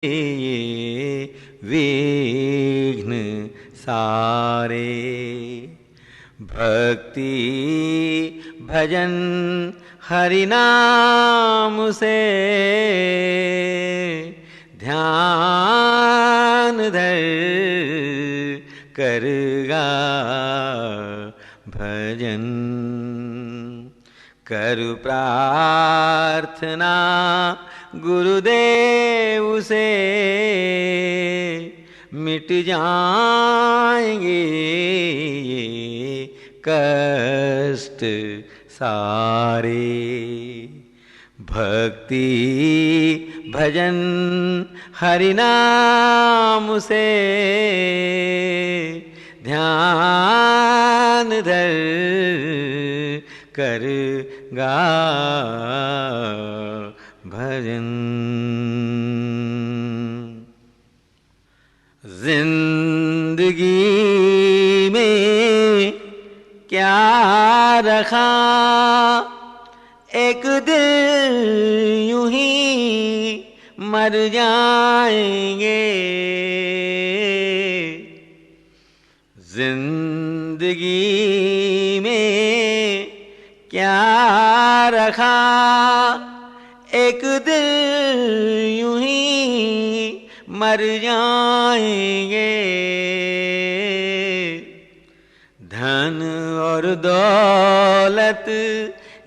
ये विघ्न सारे। भक्ति भजन हरि नाम से ध्यान धर करगा भजन। करु प्रार्थना गुरुदेव से मिट जाएंगे ये कष्ट सारे। भक्ति भजन हरि नाम से ध्यान धर करगा भजन। जिंदगी में क्या रखा, एक दिन यूं ही मर जाएंगे। जिंदगी में क्या रखा, एक दिन यूं ही मर जाएंगे। धन और दौलत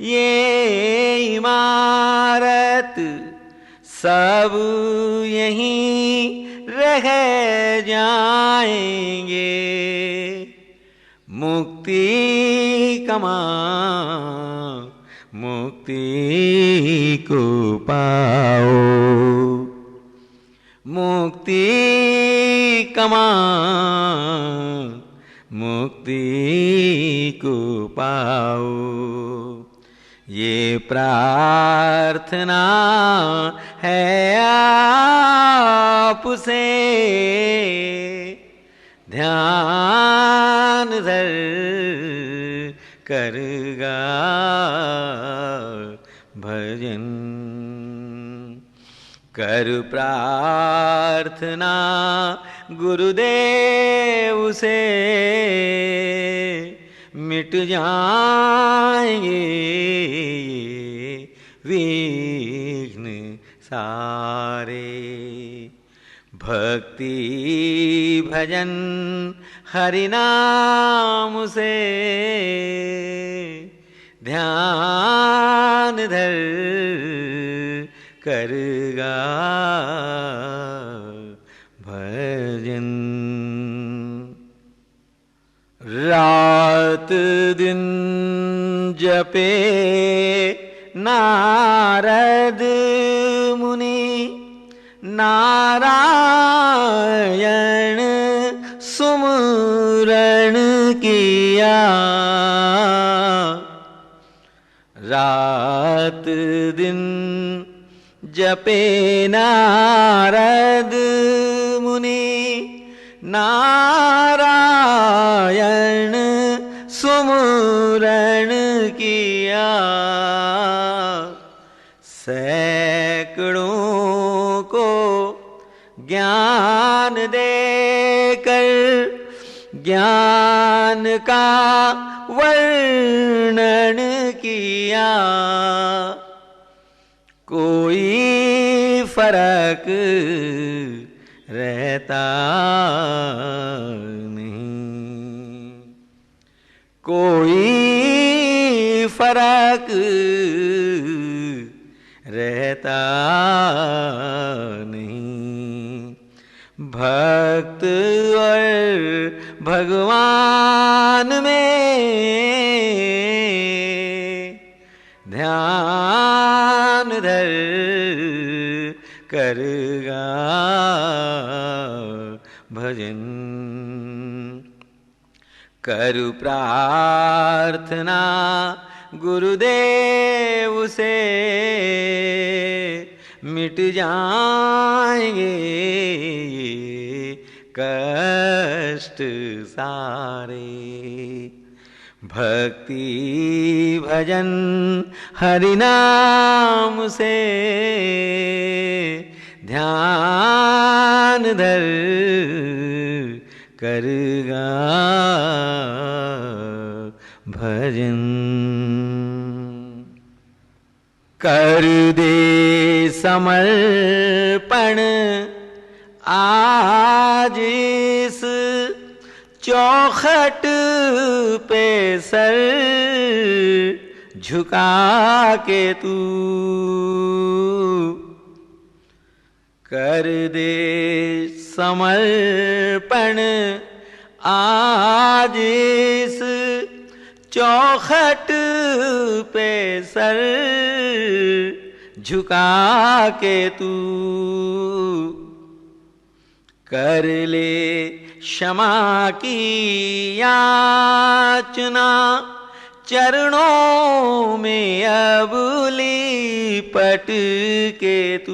ये इमारत सब यहीं रह जाएंगे। मुक्ति कमा मुक्ति को पाओ, मुक्ति कमा मुक्ति को पाओ। ये प्रार्थना है आपसे, ध्यान धर करगा भजन। कर प्रार्थना गुरुदेव से मिट जाएंगे विघ्न सारे। भक्ति भजन हरि नाम से ध्यान धर करगा भजन। रात दिन जपे नारद मुनि, नारायण सुमरन किया। रात दिन जपे नारद मुनि, नारायण सुमरन किया। सैकड़ों को ज्ञान देकर ज्ञान का वर्णन किया। कोई फर्क रहता नहीं, कोई फर्क रहता नहीं। भक्त और भगवान में ध्यान धर करगा भजन। करु प्रार्थना गुरुदेव से मिट जाएंगे कष्ट सारे। भक्ति भजन हरि नाम से ध्यान धर करगा भजन। कर दे समर्पण आज इस चौखट पे सर झुका के तू। कर दे समर्पण आज इस चौखट पे सर झुका के तू। कर ले क्षमा की याचना चरणों में अब लिपट के तू।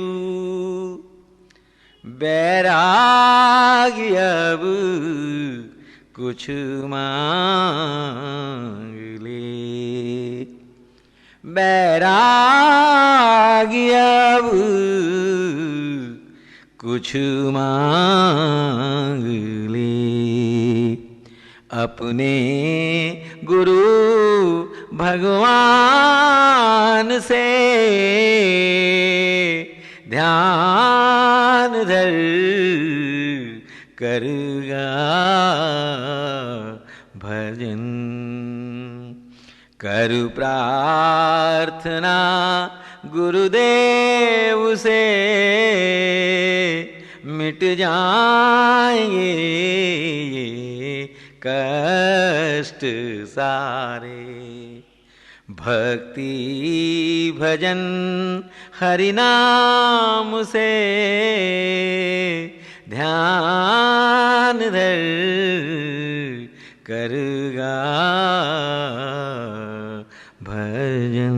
बैरागी अब कुछ मांग ले। बैरागी अब कुछ मांग ले। अपने गुरु भगवान से ध्यान धर करगा भजन। कर प्रार्थना गुरुदेव से मिट जाएंगे कष्ट सारे। भक्ति भजन हरि नाम से ध्यान धर करगा भजन।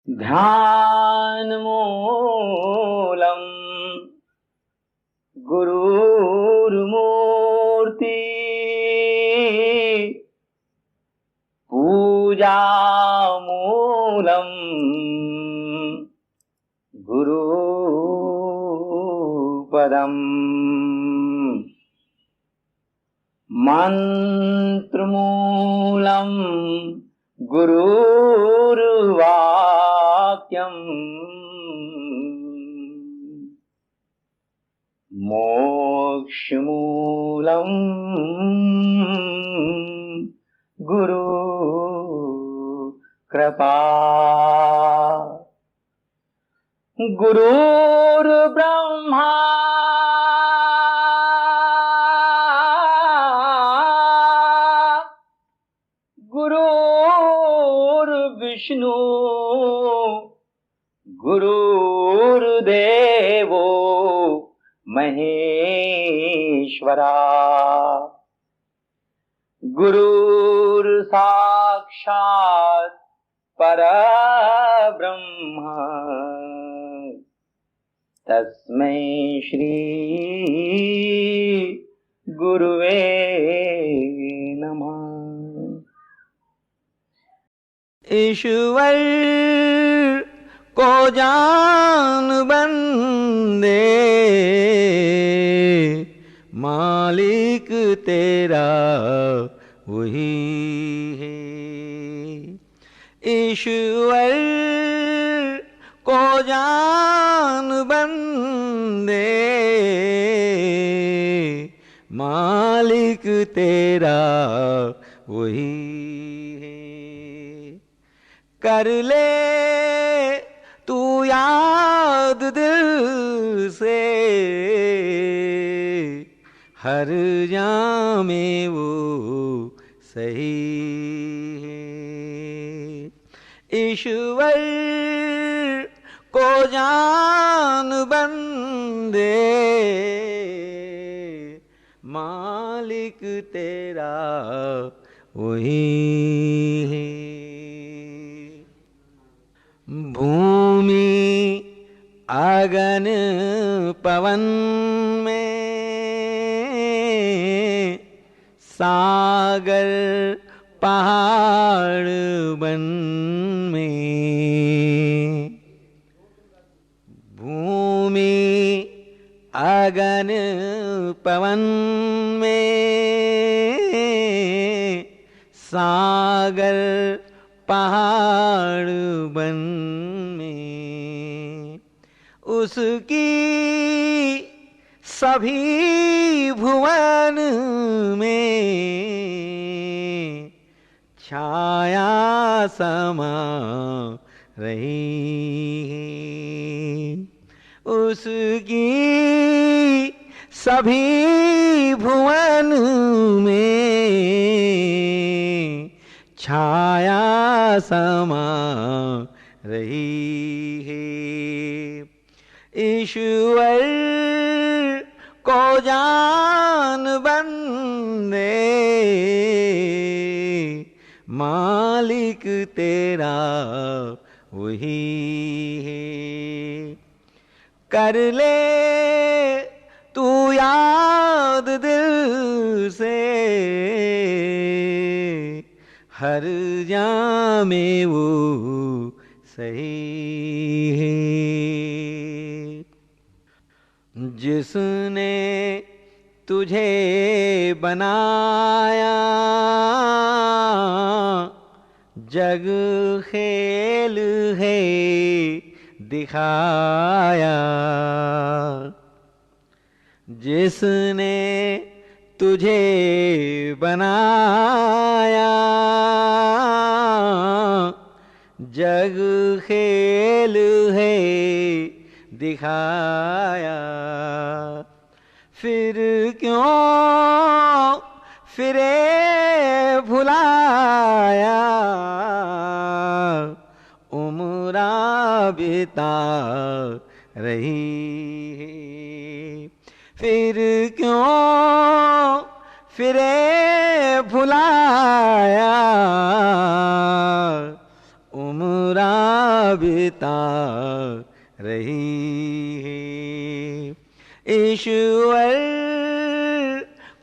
ध्यान मूलम गुरुर्मूर्ति पूजा मूलम गुरुपदम मंत्र मूलम गुरुर्वाक्यम मोक्ष मूलम गुरु कृपा। गुरुर्ब्रह्मा गुरुर्विष्णु गुरुर्देवो महेश्वरा। गुरुर्साक्षात् परब्रह्म तस्मै श्री गुरुवे नमः। ईश्वर को जान बंदे मालिक तेरा वही है। ईश्वर को जान बंदे मालिक तेरा वही है। कर ले तू याद दिल से, हर जामे वो सही है। ईश्वर को जान बंदे, मालिक तेरा वही है। भूमि आगन पवन में, सागर पहाड़ बन में। भूमि आगन पवन में, सागर पहाड़ बन में। उसकी सभी भुवन में छाया समा रही है। उसकी सभी भुवन में छाया समा रही है। ईश्वर को जान बंदे, मालिक तेरा वही है। कर ले तू याद दिल से, हर जामे वो सही है। जिसने तुझे बनाया, जग खेल है दिखाया। जिसने तुझे बनाया, जग खेल है दिखाया। फिर क्यों फिरे भुलाया, उम्रा बिता रही है। फिर क्यों फिरे भुलाया, उम्रा बिता रही है। ईश्वर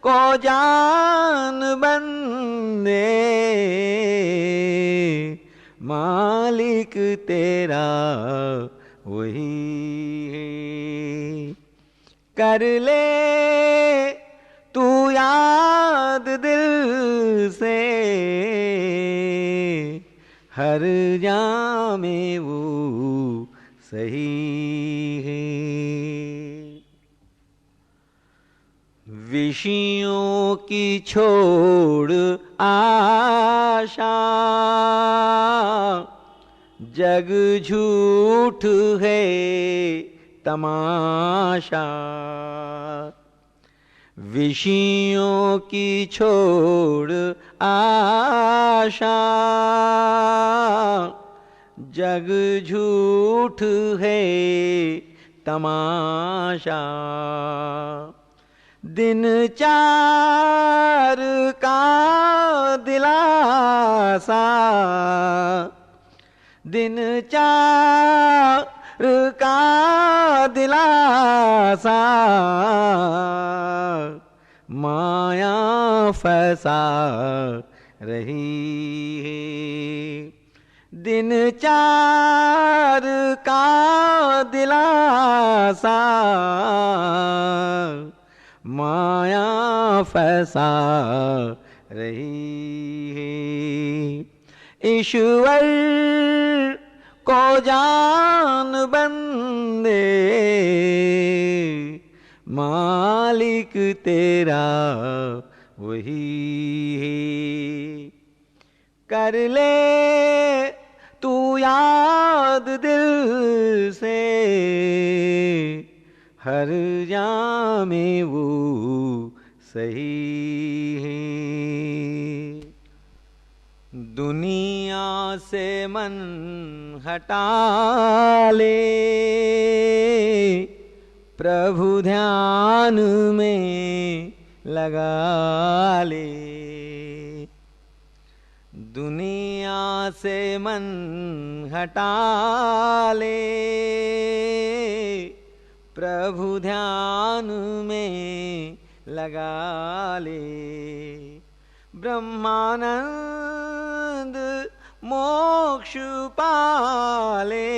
को जान बंदे, मालिक तेरा वही है। कर ले तू याद दिल से, हर जामे वो सही है। विषयों की छोड़ आशा, जग झूठ है तमाशा। विषयों की छोड़ आशा, जग झूठ है तमाशा। दिन चार का दिलासा, दिन चार का दिलासा, माया फंसा रही है। दिन चार का दिलासा, माया फंसा रही है। ईश्वर को जान बंदे, मालिक तेरा वही है। कर ले तू याद दिल से, हर जामे वो सही है। दुनिया से मन हटा ले, प्रभु ध्यान में लगा ले। दुनिया से मन हटा ले, प्रभु ध्यान में लगा ले। ब्रह्मानंद मोक्ष पाले,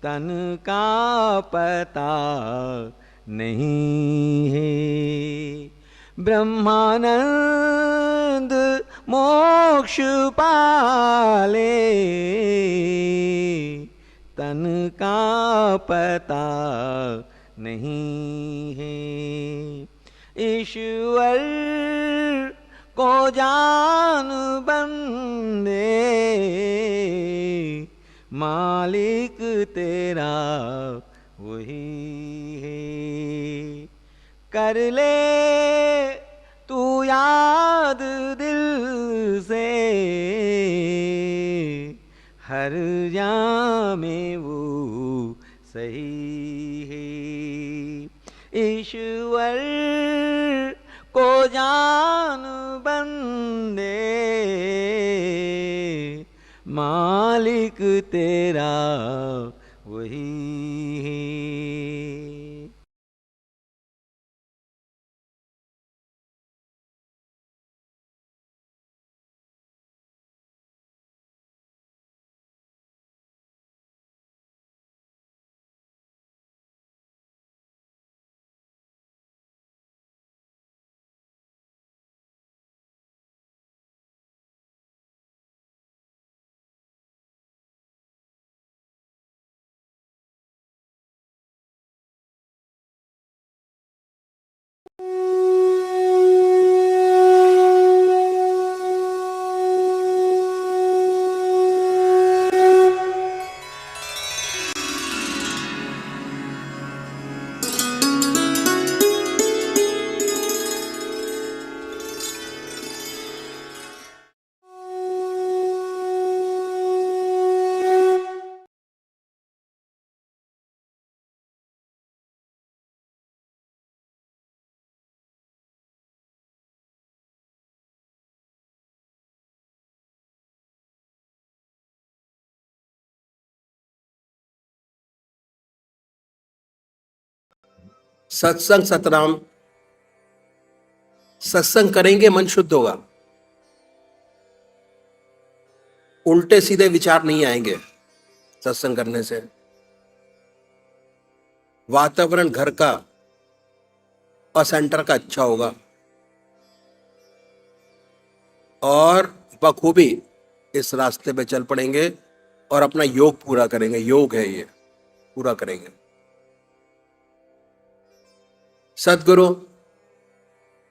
तन का पता नहीं है। ब्रह्मानंद मोक्ष पाले, तन का पता नहीं है। ईश्वर को जान बंदे, मालिक तेरा वही है। कर ले तू याद दिल से, हर जामे वो सही है। ईश्वर को जान बंदे, मालिक तेरा वही है। सत्संग सतनाम। सत्संग करेंगे मन शुद्ध होगा, उल्टे सीधे विचार नहीं आएंगे। सत्संग करने से वातावरण घर का और सेंटर का अच्छा होगा और बखूबी इस रास्ते पे चल पड़ेंगे और अपना योग पूरा करेंगे। योग है ये, पूरा करेंगे।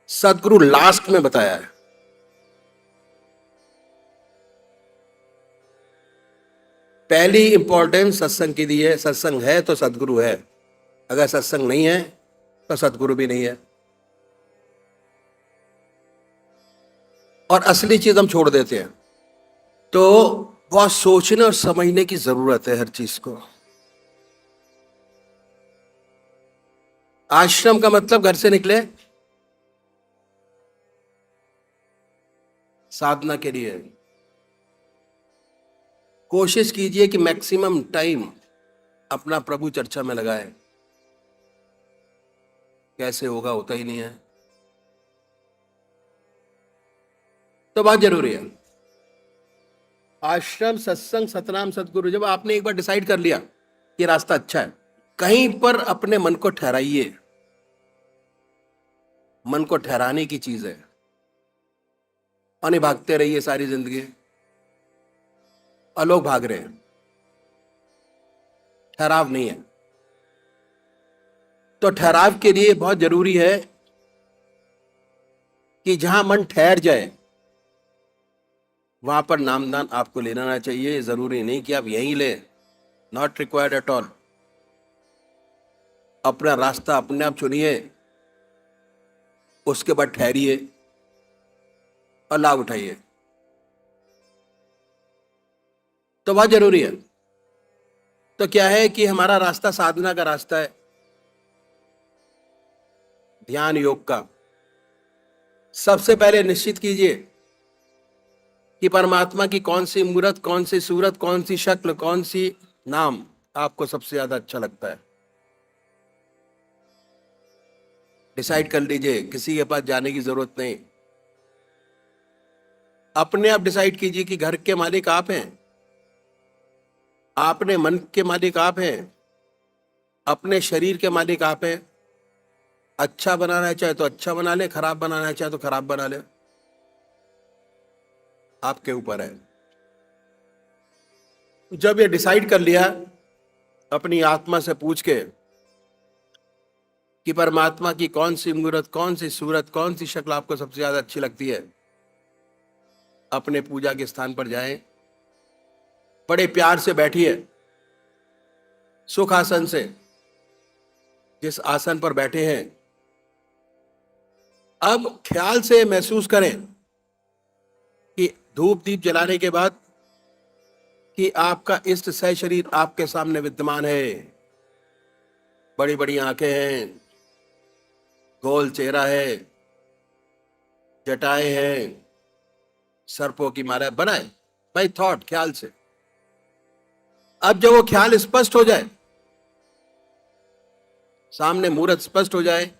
सदगुरु लास्ट में बताया है, पहली इंपॉर्टेंस सत्संग की दी है। सत्संग है तो सदगुरु है, अगर सत्संग नहीं है तो सदगुरु भी नहीं है। और असली चीज हम छोड़ देते हैं। तो बहुत सोचने और समझने की जरूरत है हर चीज को। आश्रम का मतलब घर से निकले साधना के लिए। कोशिश कीजिए कि मैक्सिमम टाइम अपना प्रभु चर्चा में लगाए। कैसे होगा, होता ही नहीं है, तो बहुत जरूरी है। आश्रम, सत्संग, सतनाम, सतगुरु, जब आपने एक बार डिसाइड कर लिया कि रास्ता अच्छा है, कहीं पर अपने मन को ठहराइए। मन को ठहराने की चीज है, और नहीं भागते रहिए सारी जिंदगी। और लोग भाग रहे हैं, ठहराव नहीं है। तो ठहराव के लिए बहुत जरूरी है कि जहां मन ठहर जाए वहां पर नामदान आपको लेना ना चाहिए। जरूरी नहीं कि आप यहीं ले, नॉट रिक्वायर्ड एट ऑल। अपना रास्ता अपने आप चुनिए, उसके बाद ठहरिए और लाभ उठाइए। तो बहुत जरूरी है। तो क्या है कि हमारा रास्ता साधना का रास्ता है, ध्यान योग का। सबसे पहले निश्चित कीजिए कि परमात्मा की कौन सी मूर्त, कौन सी सूरत, कौन सी शक्ल, कौन सी नाम आपको सबसे ज्यादा अच्छा लगता है। डिसाइड कर लीजिए, किसी के पास जाने की जरूरत नहीं। अपने आप डिसाइड कीजिए कि घर के मालिक आप हैं, अपने मन के मालिक आप हैं, अपने शरीर के मालिक आप हैं। अच्छा बनाना है चाहे तो अच्छा बना ले, खराब बनाना है चाहे तो खराब बना ले, आपके ऊपर है। जब ये डिसाइड कर लिया अपनी आत्मा से पूछ के कि परमात्मा की कौन सी मूर्त, कौन सी सूरत, कौन सी शक्ल आपको सबसे ज्यादा अच्छी लगती है, अपने पूजा के स्थान पर जाएं, बड़े प्यार से बैठिए, सुख आसन से, जिस आसन पर बैठे हैं। अब ख्याल से महसूस करें कि धूप दीप जलाने के बाद कि आपका इष्ट सह शरीर आपके सामने विद्यमान है। बड़ी बड़ी आंखें हैं, गोल चेहरा है, जटाएं हैं, सर्पों की माला बनाए भाई थॉट, ख्याल से। अब जब वो ख्याल स्पष्ट हो जाए, सामने मूर्त स्पष्ट हो जाए,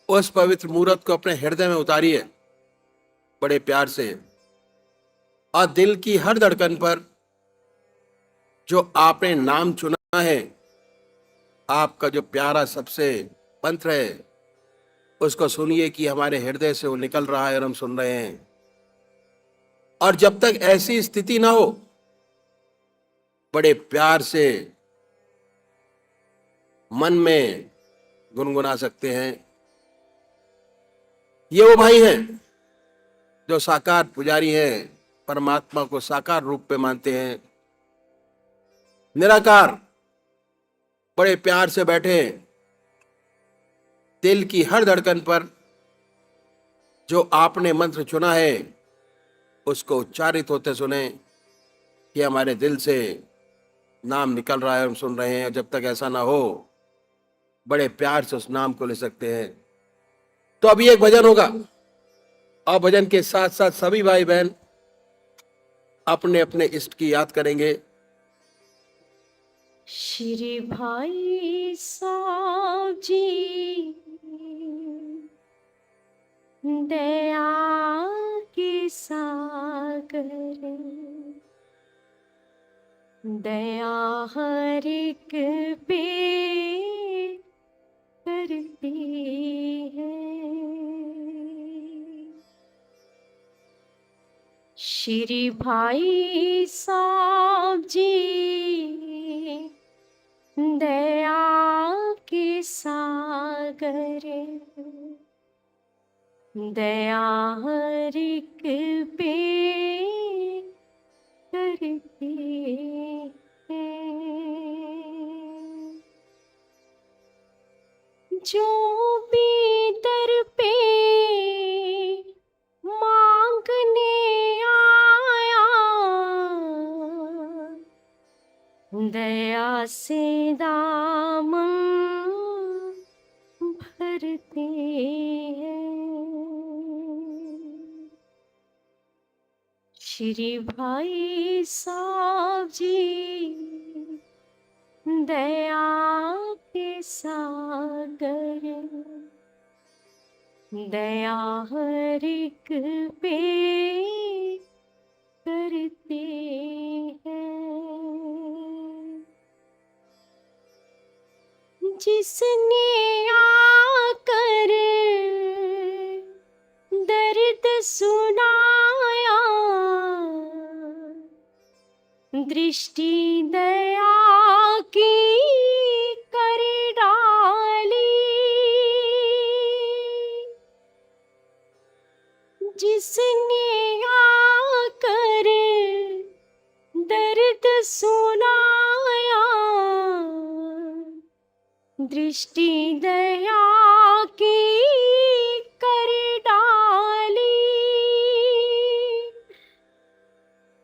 उस पवित्र मूर्त को अपने हृदय में उतारिए बड़े प्यार से, और दिल की हर धड़कन पर जो आपने नाम चुना है, आपका जो प्यारा सबसे मंत्र है, उसको सुनिए कि हमारे हृदय से वो निकल रहा है और हम सुन रहे हैं। और जब तक ऐसी स्थिति ना हो, बड़े प्यार से मन में गुनगुना सकते हैं, ये वो भाई हैं जो साकार पुजारी हैं, परमात्मा को साकार रूप पे मानते हैं, निराकार, बड़े प्यार से बैठे, दिल की हर धड़कन पर जो आपने मंत्र चुना है उसको उच्चारित होते सुने कि हमारे दिल से नाम निकल रहा है, हम सुन रहे हैं। जब तक ऐसा ना हो, बड़े प्यार से उस नाम को ले सकते हैं। तो अभी एक भजन होगा, और भजन के साथ साथ सभी भाई बहन अपने अपने इष्ट की याद करेंगे। श्री भाई साहब जी दया के सागर, दया हर एक पे करती है। श्री भाई साहब जी दया के सागर, दया हर एक पे करती है। जो भी दर पे मांगने आया, दया से दामन भरते हैं। श्री भाई साहब जी दया के सागर, दया हर एक पे करते हैं। जिसने आकर दर्द सुनाया, दृष्टि दया की कर डाली जिसने आकर दर्द सुनाया, दृष्टि दया की कर डाली।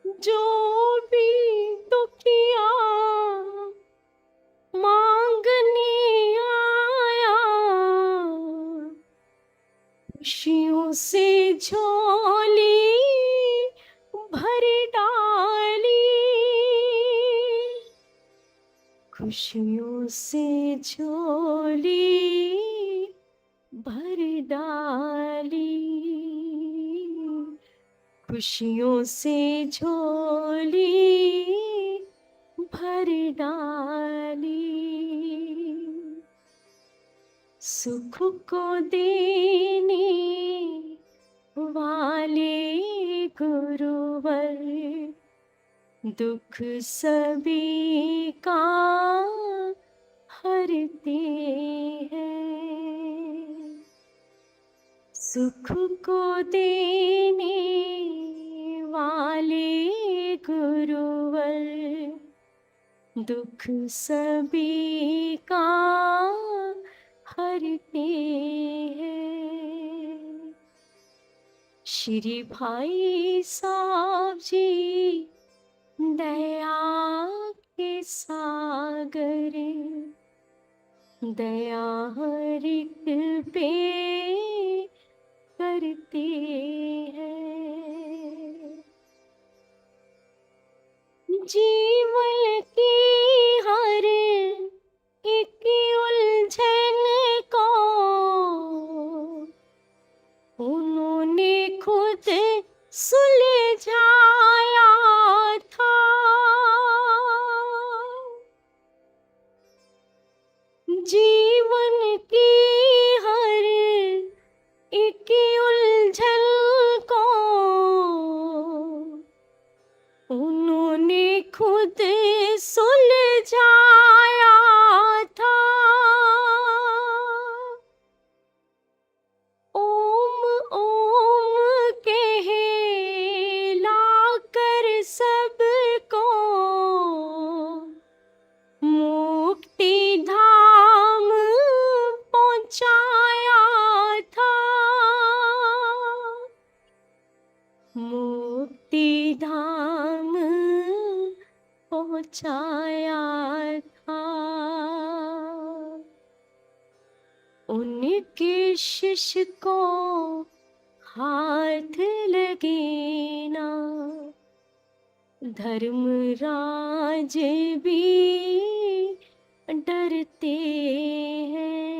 जो भी दुखिया मांगने आया, खुशियों से झोली भर डाली। खुशियों से झोली भर डाली। खुशियों से झोली भर डाली। सुख को देने वाले गुरुवर, दुख सभी का हरते हैं। सुख को देने वाले गुरुवर, दुख सभी का हरते हैं। श्री भाई साहब जी दया के सागर, दया हर एक पे करते हैं। जीवन की हर एक उलझन को उन्होंने खुद सुलझाया था। जीवन की हर एक उलझन को उन्होंने खुद सुलझाया था। ओम ओम कहलाकर सबको मुक्ति धाम पहुंचाया था। मुक्ति धाम पहुंचाया था। उनके शिष्य को हाथ लगे ना, धर्मराज भी डरते हैं।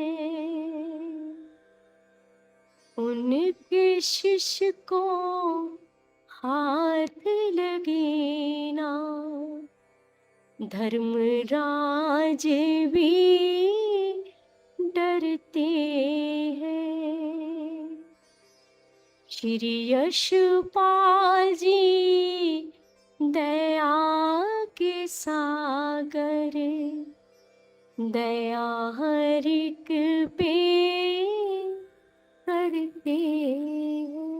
उनके शिष्य को हाथ लगे ना, धर्मराज भी डरते हैं। श्री यशपाल जी दया के सागर, दया हर एक पे करते हैं।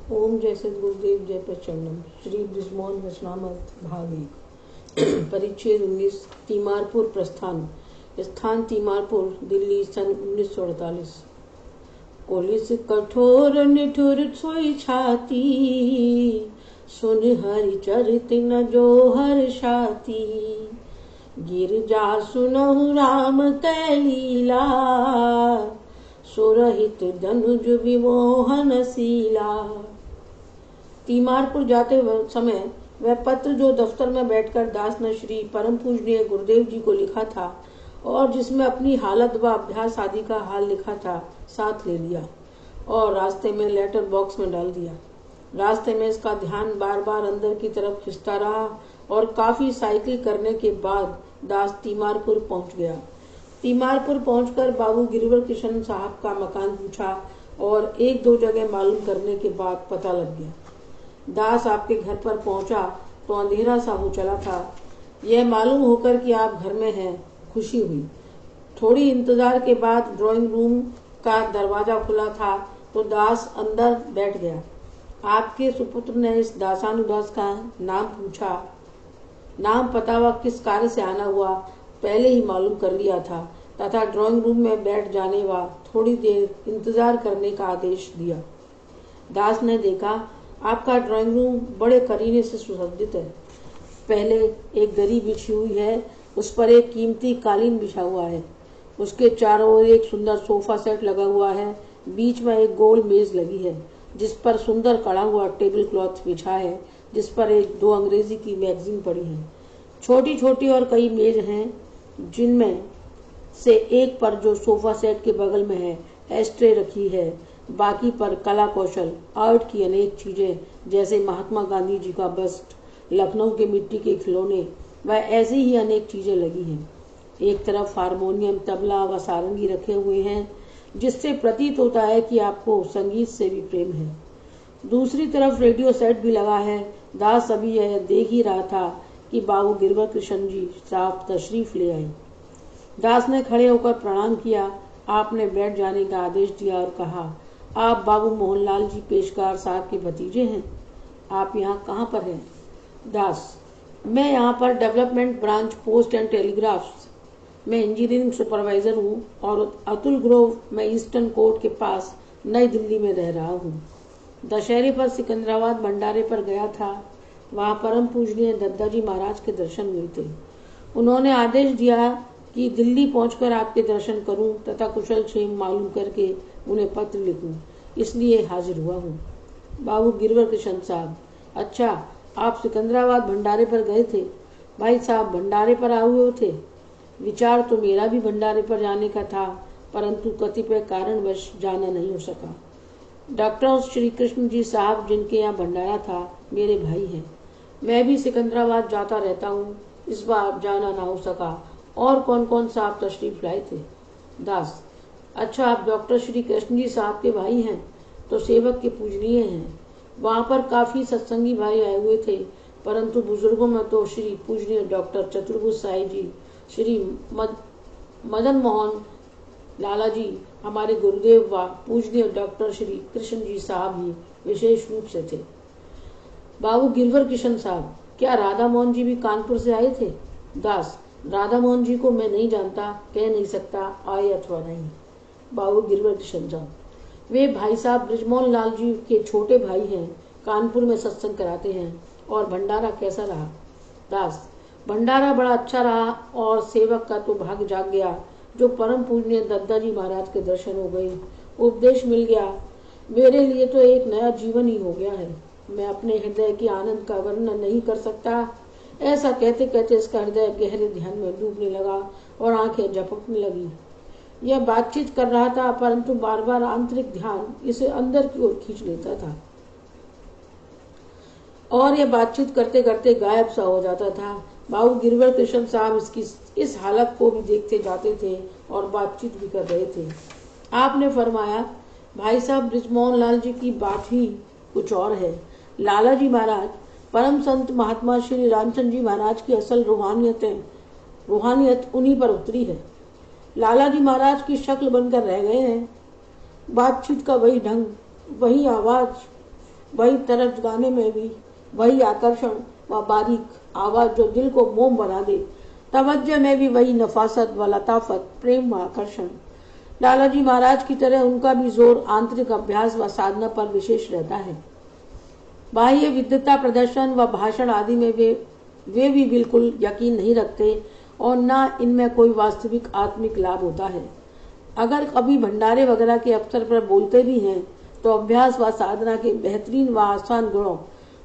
ओम जय सद गुरुदेव जय प्रचंडम। श्री बृजमोहन वचनामृत भाग 1। परिच्छेद 19। तीमारपुर प्रस्थान। स्थान तीमारपुर, दिल्ली, सन 1948। पुलिस कठोर निठुर सोई छाती, सुन हरि चरित न जो हर्षाती। गिरजा सुनहु राम कै लीला, सुरहित धनुज विमोहन शीला। तीमारपुर जाते समय वह पत्र जो दफ्तर में बैठकर दास ने श्री परम पूजनीय गुरुदेव जी को लिखा था और जिसमें अपनी हालत व अभ्यास आदि का हाल लिखा था, साथ ले लिया और रास्ते में लेटर बॉक्स में डाल दिया। रास्ते में इसका ध्यान बार बार अंदर की तरफ खिंचता रहा और काफी साइकिल करने के बाद दास तीमारपुर पहुंच गया। तीमारपुर पहुंचकर बाबू गिरवर किशन साहब का मकान पूछा और एक दो जगह मालूम करने के बाद पता लग गया। दास आपके घर पर पहुंचा तो अंधेरा सा हो चला था। यह मालूम होकर कि आप घर में हैं, खुशी हुई। थोड़ी इंतजार के बाद ड्राइंग रूम का दरवाजा खुला था तो दास अंदर बैठ गया। आपके सुपुत्र ने इस दासानुदास का नाम पूछा। नाम पता व किस कार्य से आना हुआ पहले ही मालूम कर लिया था तथा ड्राइंग रूम में बैठ जाने व थोड़ी देर इंतजार करने का आदेश दिया। दास ने देखा आपका ड्राइंग रूम बड़े करीने से सुसज्जित है। पहले एक दरी बिछी हुई है, उस पर एक कीमती कालीन बिछा हुआ है। उसके चारों ओर एक सुंदर सोफा सेट लगा हुआ है। बीच में एक गोल मेज लगी है जिस पर सुंदर कड़ा हुआ टेबल क्लॉथ बिछा है, जिस पर एक दो अंग्रेजी की मैगजीन पड़ी है। छोटी छोटी और कई मेज हैं, जिनमें से एक पर जो सोफा सेट के बगल में है एस्ट्रे रखी है। बाकी पर कला कौशल, आर्ट की अनेक चीजें जैसे महात्मा गांधी जी का बस्ट, लखनऊ के मिट्टी के खिलौने व ऐसी ही अनेक चीजें लगी हैं। एक तरफ हारमोनियम, तबला व सारंगी रखे हुए हैं, जिससे प्रतीत होता है कि आपको संगीत से भी प्रेम है। दूसरी तरफ रेडियो सेट भी लगा है। दास अभी यह देख ही रहा था कि बाबू गिरवर कृष्ण जी साहब तशरीफ ले आए। दास ने खड़े होकर प्रणाम किया। आपने बैठ जाने का आदेश दिया और कहा, आप बाबू मोहनलाल जी पेशकार साहब के भतीजे हैं। आप यहाँ कहाँ पर हैं? दास, मैं यहाँ पर development branch post and telegraphs में इंजीनियरिंग सुपरवाइजर हूँ और अतुल ग्रोव में ईस्टर्न कोर्ट के पास नई दिल्ली में रह रहा हूँ। दशहरे पर सिकंदराबाद भंडारे पर गया था। वहाँ परम पूजनीय दद्दाजी महाराज के दर्शन हुए थे। उन्होंने आदेश दिया कि दिल्ली पहुंचकर आपके दर्शन करूं तथा कुशल क्षेम मालूम करके उन्हें पत्र लिखूं, इसलिए हाजिर हुआ हूँ। बाबू गिरवर किशन साहब, अच्छा, आप सिकंदराबाद भंडारे पर गए थे? भाई साहब, भंडारे पर आए हुए थे। विचार तो मेरा भी भंडारे पर जाने का था, परंतु कतिपय कारणवश जाना नहीं हो सका। डॉक्टर श्री कृष्ण जी साहब जिनके यहाँ भंडारा था, मेरे भाई हैं। मैं भी सिकंदराबाद जाता रहता हूँ, इस बार जाना ना हो सका। और कौन कौन सा आप तशरीफ लाए थे? दास, अच्छा, आप डॉक्टर श्री कृष्ण जी साहब के भाई हैं तो सेवक के पूजनीय हैं। वहाँ पर काफी सत्संगी भाई आए हुए थे, परंतु बुजुर्गों में तो श्री पूजनीय डॉक्टर चतुर्भुज साई जी, श्री मदन मोहन लाला जी, हमारे गुरुदेव व पूजनीय डॉक्टर श्री कृष्ण जी साहब ही विशेष रूप से थे। बाबू गिरवर किशन साहब, क्या राधा मोहन जी भी कानपुर से आए थे? दास, राधा मोहन जी को मैं नहीं जानता, कह नहीं सकता आए अथवा नहीं। बाबू गिरवर किशन साहब, वे भाई साहब बृजमोहन लाल जी के छोटे भाई हैं, कानपुर में सत्संग कराते हैं। और भंडारा कैसा रहा? दास, भंडारा बड़ा अच्छा रहा और सेवक का तो भाग्य जाग गया जो परम पूजनीय दद्दाजी महाराज के दर्शन हो गए, उपदेश मिल गया। मेरे लिए तो एक नया जीवन ही हो गया है। मैं अपने हृदय के आनंद का वर्णन नहीं कर सकता। ऐसा कहते कहते इसका हृदय गहरे ध्यान में डूबने लगा और आंखें झपकने लगी। यह बातचीत कर रहा था, परंतु बार बार आंतरिक ध्यान इसे अंदर की ओर खींच लेता था और यह बातचीत करते करते गायब सा हो जाता था। बाबू गिरवर कृष्ण साहब इसकी इस हालत को भी देखते जाते थे और बातचीत भी कर रहे थे। आपने फरमाया, भाई साहब, बृजमोहन लाल जी की बात ही कुछ और है। लाला जी महाराज, परम संत महात्मा श्री रामचंद्र जी महाराज की असल रूहानियत उन्हीं पर उतरी है। लाला जी महाराज की शक्ल बनकर रह गए हैं। बातचीत का वही ढंग, वही आवाज, वही तरज गाने में भी वही आकर्षण व बारीक आवाज जो दिल को मोम बना दे। तवज्जो में भी वही नफासत व लताफत, प्रेम व आकर्षण। लाला जी महाराज की तरह उनका भी जोर आंतरिक अभ्यास व साधना पर विशेष रहता है। बाह्य विद्वता प्रदर्शन व भाषण आदि में वे भी बिल्कुल यकीन नहीं रखते और न इनमें कोई वास्तविक आत्मिक लाभ होता है। अगर कभी भंडारे वगैरह के अवसर पर बोलते भी हैं तो अभ्यास व साधना के बेहतरीन व आसान गुणों,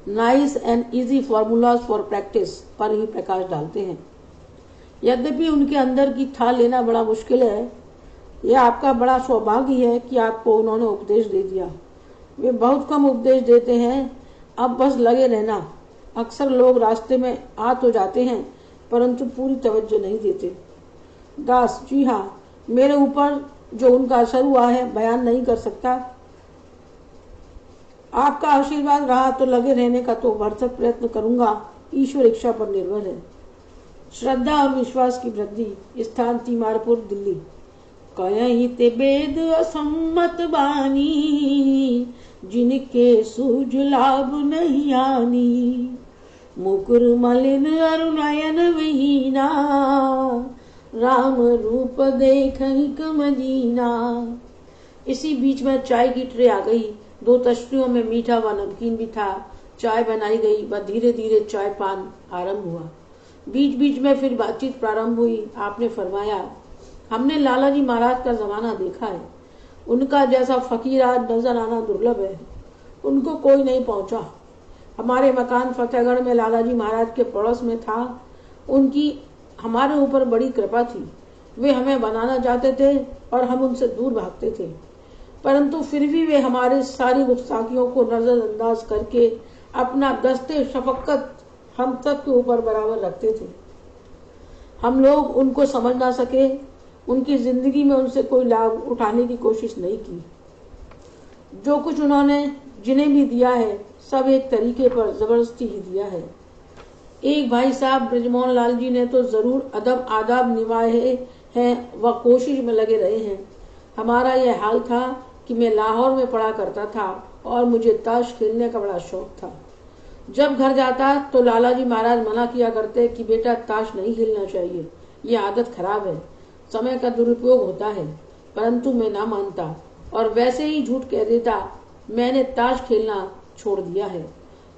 nice and easy formulas for practice पर ही प्रकाश डालते हैं। यद्यपि उनके अंदर की था लेना बड़ा मुश्किल है। यह आपका बड़ा सौभाग्य है कि आपको उन्होंने उपदेश दे दिया। वे बहुत कम उपदेश देते हैं, अब बस लगे रहना। अक्सर लोग रास्ते में आ तो जाते हैं परंतु पूरी तवज्जो नहीं देते। दास जी हाँ, मेरे ऊपर जो उनका असर हुआ है बयान नहीं कर सकता। आपका आशीर्वाद रहा तो लगे रहने का तो भरसक प्रयत्न करूंगा, ईश्वर इच्छा पर निर्भर है। श्रद्धा और विश्वास की वृद्धि। स्थान तीमारपुर, दिल्ली। कहीं ते वेद असम्मत बानी, जिनके सूझ लाभ नहीं आनी। मुकुर मलिन अरुणयन विहीना, राम रूप देख मदीना। इसी बीच में चाय की ट्रे आ गई। 2 तश्तियों में मीठा व नमकीन भी था। चाय बनाई गई व धीरे धीरे चाय पान आरंभ हुआ। बीच बीच में फिर बातचीत प्रारंभ हुई। आपने फरमाया, हमने लाला जी महाराज का जमाना देखा है। उनका जैसा फकीर आज नजर आना दुर्लभ है। उनको कोई नहीं पहुंचा। हमारे मकान फतेहगढ़ में लाला जी महाराज के पड़ोस में था। उनकी हमारे ऊपर बड़ी कृपा थी। वे हमें बनाना चाहते थे और हम उनसे दूर भागते थे, परंतु फिर भी वे हमारे सारी गुस्ताखियों को नजरअंदाज करके अपना दस्ते शफकत हम सब के ऊपर बराबर रखते थे। हम लोग उनको समझ ना सके, उनकी जिंदगी में उनसे कोई लाभ उठाने की कोशिश नहीं की। जो कुछ उन्होंने जिन्हें भी दिया है सब एक तरीके पर जबरदस्ती ही दिया है। एक भाई साहब ब्रजमोहन लाल जी ने तो जरूर अदब आदाब निभाए हैं व कोशिश में लगे रहे हैं। हमारा यह हाल था कि मैं लाहौर में पढ़ा करता था और मुझे ताश खेलने का बड़ा शौक था। जब घर जाता तो लाला जी महाराज मना किया करते कि बेटा ताश नहीं खेलना चाहिए, ये आदत खराब है, समय का दुरुपयोग होता है। परंतु मैं ना मानता और वैसे ही झूठ कह देता। मैंने ताश खेलना छोड़ दिया है।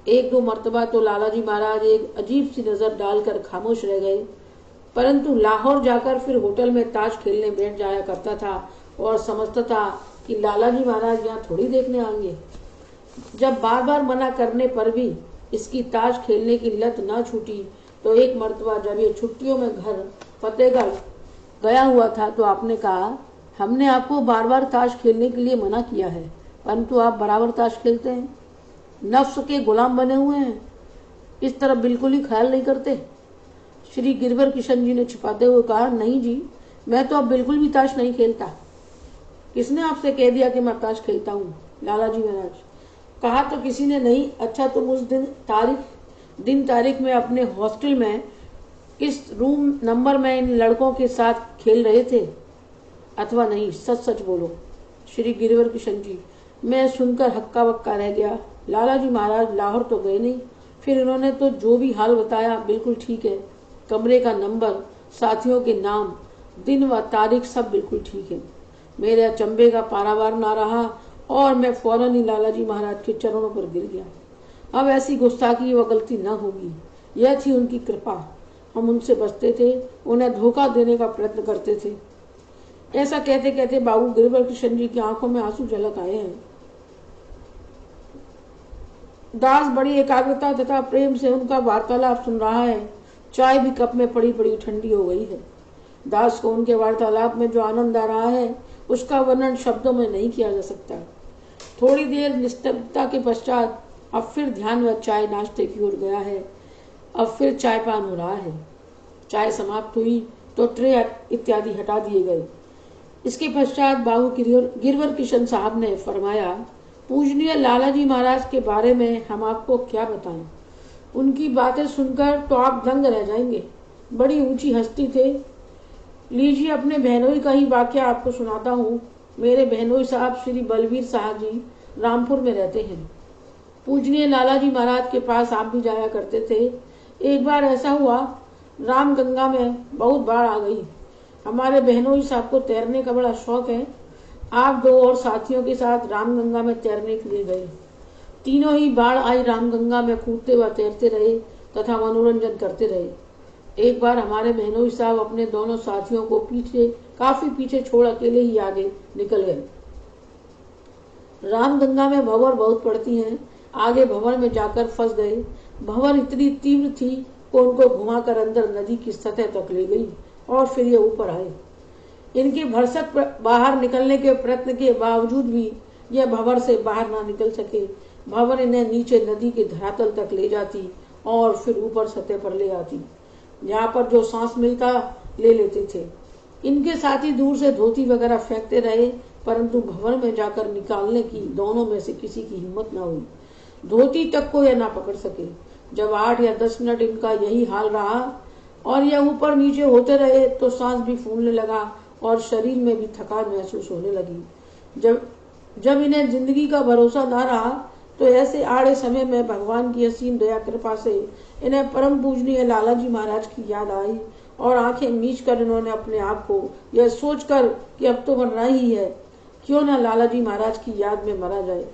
1-2 मर्तबा तो लाला जी महाराज एक अजीब सी नजर डालकर खामोश रह गए, परंतु लाहौर जाकर फिर होटल में ताश खेलने बैठ जाया करता था और समझता था कि लाला जी महाराज यहाँ थोड़ी देखने आएंगे। जब बार बार मना करने पर भी इसकी ताश खेलने की लत ना छूटी तो एक मर्तबा जब ये छुट्टियों में घर फतेहगढ़ गया हुआ था तो आपने कहा, हमने आपको बार बार ताश खेलने के लिए मना किया है परंतु आप बराबर ताश खेलते हैं। नफ्स के गुलाम बने हुए हैं, इस तरफ बिल्कुल ही ख्याल नहीं करते। श्री गिरवर किशन जी ने छिपाते हुए कहा, नहीं जी, मैं तो अब बिल्कुल भी ताश नहीं खेलता। किसने आपसे कह दिया कि मैं ताश खेलता हूँ? लाला जी महाराज। कहा तो किसी ने नहीं। अच्छा, तुम उस दिन तारीख में अपने हॉस्टल में किस रूम नंबर में इन लड़कों के साथ खेल रहे थे अथवा नहीं? सच सच बोलो। श्री गिरवर किशन जी। मैं सुनकर हक्का बक्का रह गया। लाला जी महाराज लाहौर तो गए नहीं। फिर उन्होंने तो जो भी हाल बताया बिल्कुल ठीक है। कमरे का नंबर, साथियों के नाम, दिन व तारीख सब बिल्कुल ठीक है। मेरे अचंभे का पारावार ना रहा और मैं फौरन ही लाला जी महाराज के चरणों पर गिर गया। अब ऐसी गुस्ताखी व गलती न होगी, यह थी उनकी कृपा। हम उनसे बचते थे, उन्हें धोखा देने का प्रयत्न करते थे। ऐसा कहते कहते बाबू गिरवर किशन जी की आंखों में आंसू झलक आए हैं। दास बड़ी एकाग्रता तथा प्रेम से उनका वार्तालाप सुन रहा है। चाय भी कप में पड़ी पड़ी ठंडी हो गई है। दास को उनके वार्तालाप में जो आनंद आ रहा है उसका वर्णन शब्दों में नहीं किया जा सकता। थोड़ी देर निस्तब्धता के पश्चात अब फिर ध्यान व चाय नाश्ते की ओर गया है। अब फिर चाय पान हो रहा है। चाय समाप्त हुई तो ट्रे इत्यादि हटा दिए गए। इसके पश्चात बाबू गिरवर किशन साहब ने फरमाया, पूजनीय लाला जी महाराज के बारे में हम आपको क्या बताएं। उनकी बातें सुनकर तो आप दंग रह जाएंगे। बड़ी ऊंची हस्ती थे। लीजिए अपने बहनोई का ही वाक्य आपको सुनाता हूँ। मेरे बहनोई साहब श्री बलवीर साहब जी रामपुर में रहते हैं। पूजनीय लालाजी महाराज के पास आप भी जाया करते थे। एक बार ऐसा हुआ, रामगंगा में बहुत बाढ़ आ गई। हमारे बहनोई साहब को तैरने का बड़ा शौक है। आप 2 और साथियों के साथ रामगंगा में तैरने के लिए गए। तीनों ही बाढ़ आई रामगंगा में कूदते व तैरते रहे तथा मनोरंजन करते रहे। एक बार हमारे बहनोई साहब अपने दोनों साथियों को काफी पीछे छोड़ अकेले ही आगे निकल गए। रामगंगा में भंवर बहुत पड़ती हैं। आगे भंवर में जाकर फंस गए। भंवर इतनी तीव्र थी कि उनको घुमाकर अंदर नदी की सतह तक ले गई और फिर ये ऊपर आए। इनके भरसक बाहर निकलने के प्रयत्न के बावजूद भी यह भंवर से बाहर ना निकल सके। भंवर इन्हें नीचे नदी के धरातल तक ले जाती और फिर ऊपर सतह पर ले आती, जहाँ पर जो सांस मिलता ले लेते थे। इनके साथी दूर से धोती वगैरह फेंकते रहे, परंतु भंवर में जाकर निकालने की दोनों में से किसी की हिम्मत न हुई। धोती तक को यह ना पकड़ सके। जब 8 या 10 मिनट इनका यही हाल रहा और यह ऊपर नीचे होते रहे तो सांस भी फूलने लगा और शरीर में भी थकान महसूस होने लगी। जब इन्हें जिंदगी का भरोसा ना रहा तो ऐसे आड़े समय में भगवान की असीम दया कृपा से इन्हें परम पूजनीय लालाजी महाराज की याद आई और आंखें मीच कर इन्होंने अपने आप को यह सोचकर कि अब तो मरना ही है, क्यों ना लालाजी महाराज की याद में मरा जाए,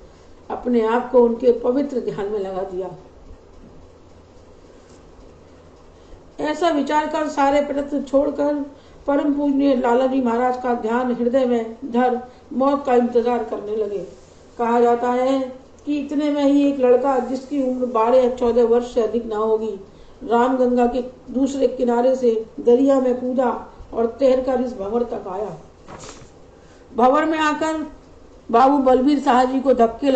अपने आप को उनके पवित्र ध्यान में लगा दिया। ऐसा विचार कर सारे प्रयत्न छोड़कर परम पूजनीय लालाजी महाराज का ध्यान हृदय में धर मौत का इंतजार करने लगे। कहा जाता है कि इतने में ही एक लड़का जिसकी उम्र 12 या 14 वर्ष से अधिक न होगी, रामगंगा के दूसरे किनारे से दरिया में कूदा और तैरकर इस भंवर तक आया। भंवर में आकर बाबू बलबीर साहब जी को धक्के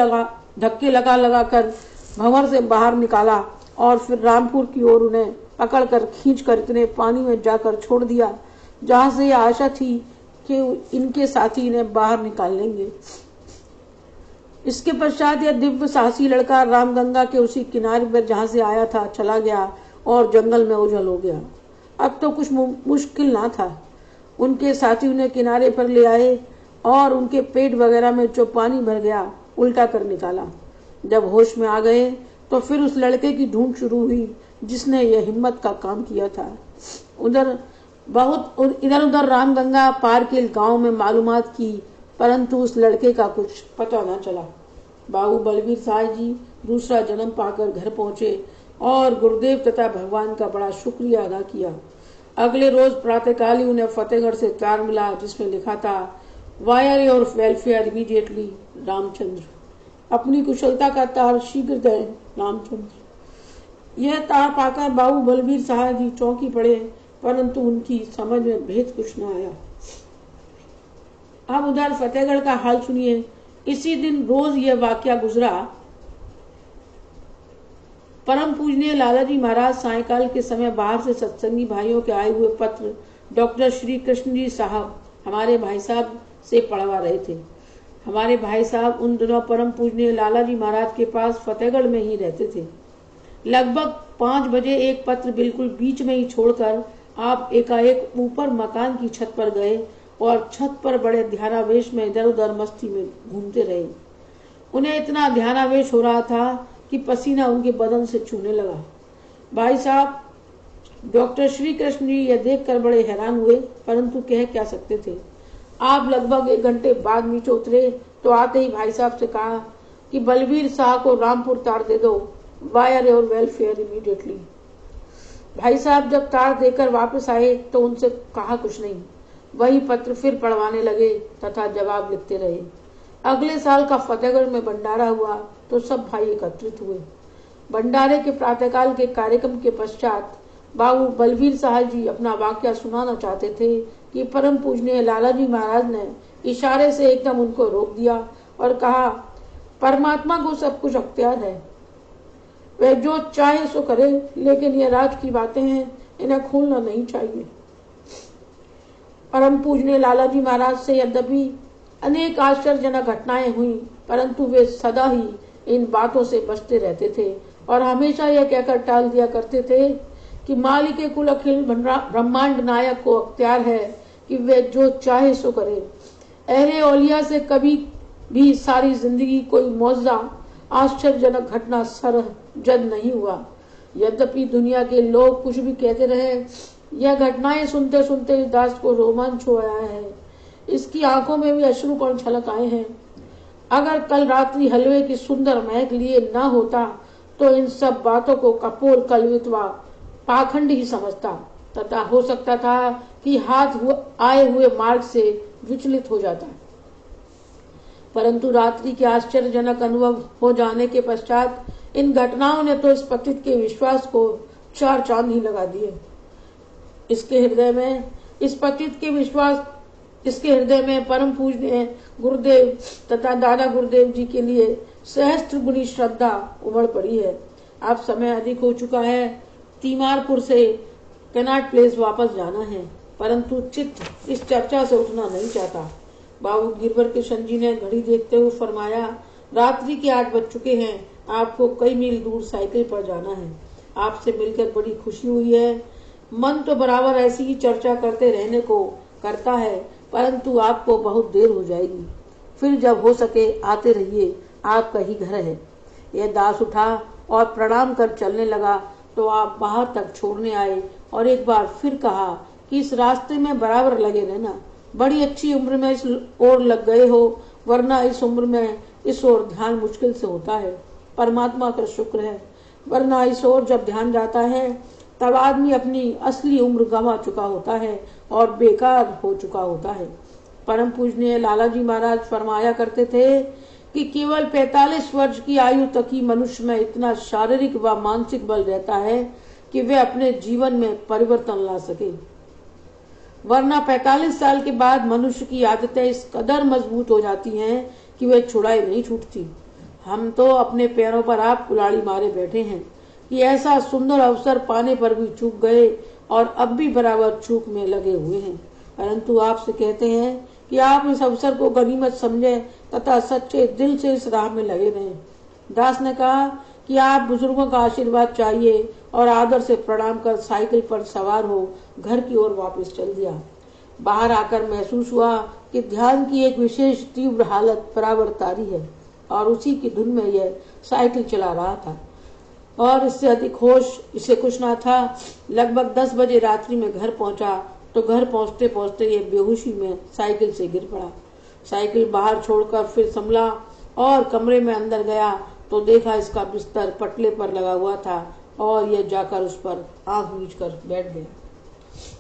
लगा कर भंवर से बाहर निकाला और फिर रामपुर की ओर उन्हें पकड़कर खींचकर इतने पानी में जाकर छोड़ दिया जहां से यह आशा थी कि इनके साथी इन्हें बाहर निकाल लेंगे। इसके पश्चात यह दिव्य साहसी लड़का रामगंगा के उसी किनारे पर जहां से आया था चला गया और जंगल में ओझल हो गया। अब तो कुछ मुश्किल ना था। उनके साथी उन्हें किनारे पर ले आए और उनके पेट वगैरह में जो पानी भर गया उल्टा कर निकाला। जब होश में आ गए तो फिर उस लड़के की ढूंढ शुरू हुई जिसने यह हिम्मत का काम किया था। इधर उधर रामगंगा पार के गांव में मालूमात की, परंतु उस लड़के का कुछ पता न चला। बाबू बलबीर साहब जी दूसरा जन्म पाकर घर पहुंचे और गुरुदेव तथा भगवान का बड़ा शुक्रिया अदा किया। अगले रोज प्रातःकाल ही उन्हें फतेहगढ़ से तार मिला जिसमें लिखा था, wire your welfare immediately Ramchandra. अपनी कुशलता का तार शीघ्र दें रामचंद्र। यह तार पाकर बाबू बलबीर साहब जी चौंकी पड़े, परंतु उनकी समझ में भेद कुछ न आया। अब उधर फतेहगढ़ का हाल सुनिए। इसी दिन रोज यह वाकया गुजरा। परम पूजनीय लालाजी महाराज सायंकाल के समय बाहर से सत्संगी भाइयों के आए हुए पत्र डॉक्टर श्री कृष्ण जी साहब हमारे भाई साहब से पढ़वा रहे थे। हमारे भाई साहब उन दिनों परम पूजनीय लालाजी महाराज के पास फतेहगढ़ में ही रहते थे। लगभग 5 बजे एक पत्र बिल्कुल बीच में ही छोड़कर आप एकाएक ऊपर मकान की छत पर गए और छत पर बड़े ध्यानावेश में इधर उधर मस्ती में घूमते रहे। उन्हें इतना ध्यानावेश हो रहा था कि पसीना उनके बदन से छूने लगा। भाई साहब डॉक्टर श्री कृष्ण जी यह देखकर बड़े हैरान हुए, परंतु कह क्या सकते थे। आप लगभग 1 घंटे बाद नीचे उतरे तो आते ही भाई साहब से कहा कि बलबीर साहब को रामपुर तार दे दो, वायर योर वेलफेयर इमीडिएटली। भाई साहब जब तार देकर वापस आए तो उनसे कहा कुछ नहीं। वही पत्र फिर पढ़वाने लगे तथा जवाब लिखते रहे। अगले साल का फतेहगढ़ में भंडारा हुआ तो सब भाई एकत्रित हुए। भंडारे के प्रातःकाल के कार्यक्रम के पश्चात बाबू बलबीर साहब जी अपना वाकया सुनाना चाहते थे कि परम पूजनीय लालाजी महाराज ने इशारे से एकदम उनको रोक दिया और कहा, परमात्मा को सब कुछ अख्तियार है, वह जो चाहे सो करे, लेकिन ये राज की बातें हैं, इन्हें खोलना नहीं चाहिए। परम पूजनीय लालाजी महाराज से यद्यपि अनेक आश्चर्यजनक घटनाएं हुई, परंतु वे सदा ही इन बातों से बचते रहते थे और हमेशा यह कहकर टाल दिया करते थे कि मालिक कुल अखिल ब्रह्मांड नायक को अख्तियार है कि वे जो चाहे सो करे। अहले औलिया से कभी भी सारी जिंदगी कोई मौजज़ा आश्चर्यजनक घटना सर्वजन नहीं हुआ। यद्यपि दुनिया के लोग कुछ भी कहते रहे, यह घटनाएं सुनते सुनते दास को रोमांच हो आया है। इसकी आंखों में भी अश्रुकण छलक आए हैं। अगर कल रात्रि हलवे की सुंदर महक लिए न होता तो इन सब बातों को कपोल कल्पित पाखंड ही समझता तथा हो सकता था कि आए हुए मार्ग से विचलित हो जाता। परंतु रात्रि के आश्चर्यजनक अनुभव हो जाने के पश्चात इन घटनाओं ने तो इस पतित के विश्वास को चार चांद ही लगा दिए। इसके हृदय में परम पूजनीय गुरुदेव तथा दादा गुरुदेव जी के लिए सहस्त्र गुणी श्रद्धा उमड़ पड़ी है। अब समय अधिक हो चुका है, तीमारपुर से कैनाट प्लेस वापस जाना है, परंतु चित्त इस चर्चा से उठना नहीं चाहता। बाबू गिरवर किशन जी ने घड़ी देखते हुए फरमाया, रात्रि के 8 बज चुके हैं, आपको कई मील दूर साइकिल पर जाना है। आपसे मिलकर बड़ी खुशी हुई है। मन तो बराबर ऐसी ही चर्चा करते रहने को करता है, परंतु आपको बहुत देर हो जाएगी। फिर जब हो सके आते रहिए, आपका ही घर है। यह दास उठा और प्रणाम कर चलने लगा तो आप बाहर तक छोड़ने आए और एक बार फिर कहा कि इस रास्ते में बराबर लगे रहना। बड़ी अच्छी उम्र में इस ओर लग गए हो, वरना इस उम्र में इस ओर ध्यान मुश्किल से होता है। परमात्मा का शुक्र है, वरना इस ओर जब ध्यान जाता है तब आदमी अपनी असली उम्र गंवा चुका होता है और बेकार हो चुका होता है। परम पूजनीय लालाजी महाराज फरमाया करते थे कि केवल 45 वर्ष की आयु तक ही मनुष्य में इतना शारीरिक व मानसिक बल रहता है कि वे अपने जीवन में परिवर्तन ला सके, वरना 45 साल के बाद मनुष्य की आदतें इस कदर मजबूत हो जाती हैं कि वे छुड़ाई नहीं छूटती। हम तो अपने पैरों पर आप कुल्हाड़ी मारे बैठे हैं कि ऐसा सुंदर अवसर पाने पर भी चूक गए और अब भी बराबर चूक में लगे हुए हैं। परंतु आपसे कहते हैं कि आप इस अवसर को गनीमत समझे तथा सच्चे दिल से इस राह में लगे रहें। दास ने कहा कि आप बुजुर्गों का आशीर्वाद चाहिए और आदर से प्रणाम कर साइकिल पर सवार हो घर की ओर वापस चल दिया। बाहर आकर महसूस हुआ कि ध्यान की एक विशेष तीव्र हालत बराबर तारी है और उसी की धुन में यह साइकिल चला रहा था और इससे अधिक होश इसे कुछ ना था। लगभग 10 बजे रात्रि में घर पहुंचा तो घर पहुंचते पहुंचते ये बेहोशी में साइकिल से गिर पड़ा। साइकिल बाहर छोड़कर फिर संभला और कमरे में अंदर गया तो देखा इसका बिस्तर पटले पर लगा हुआ था और यह जाकर उस पर आंख मीच कर बैठ गया।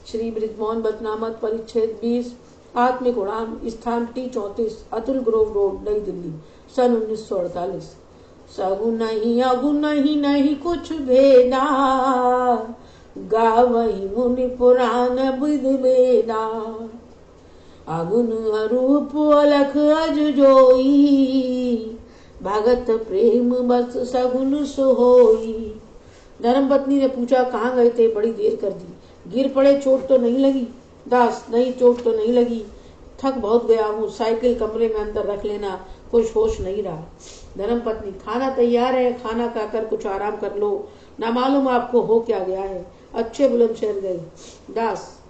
श्री बृजमोहन बचनामत परिच्छेद 20 आत्मिक उड़ान, स्थान T34, अतुल ग्रोव रोड, नई दिल्ली, सन 1948। सगुन नहीं अगुन नहीं कुछ भेदा, गावही मुनि पुराण विद वेदा। अगुन अरूप अलख अज जोई, भगत प्रेम बस सगुन सोई। धर्मपत्नी ने पूछा, कहाँ गए थे, बड़ी देर कर दी, गिर पड़े, चोट तो नहीं लगी? दास, नहीं चोट तो नहीं लगी, थक बहुत गया हूँ, साइकिल कमरे में अंदर रख लेना, कुछ होश नहीं रहा। धर्मपत्नी, खाना तैयार है, खाना खाकर कुछ आराम कर लो, ना मालूम आपको हो क्या गया है, अच्छे बुलंदशहर गए। दास,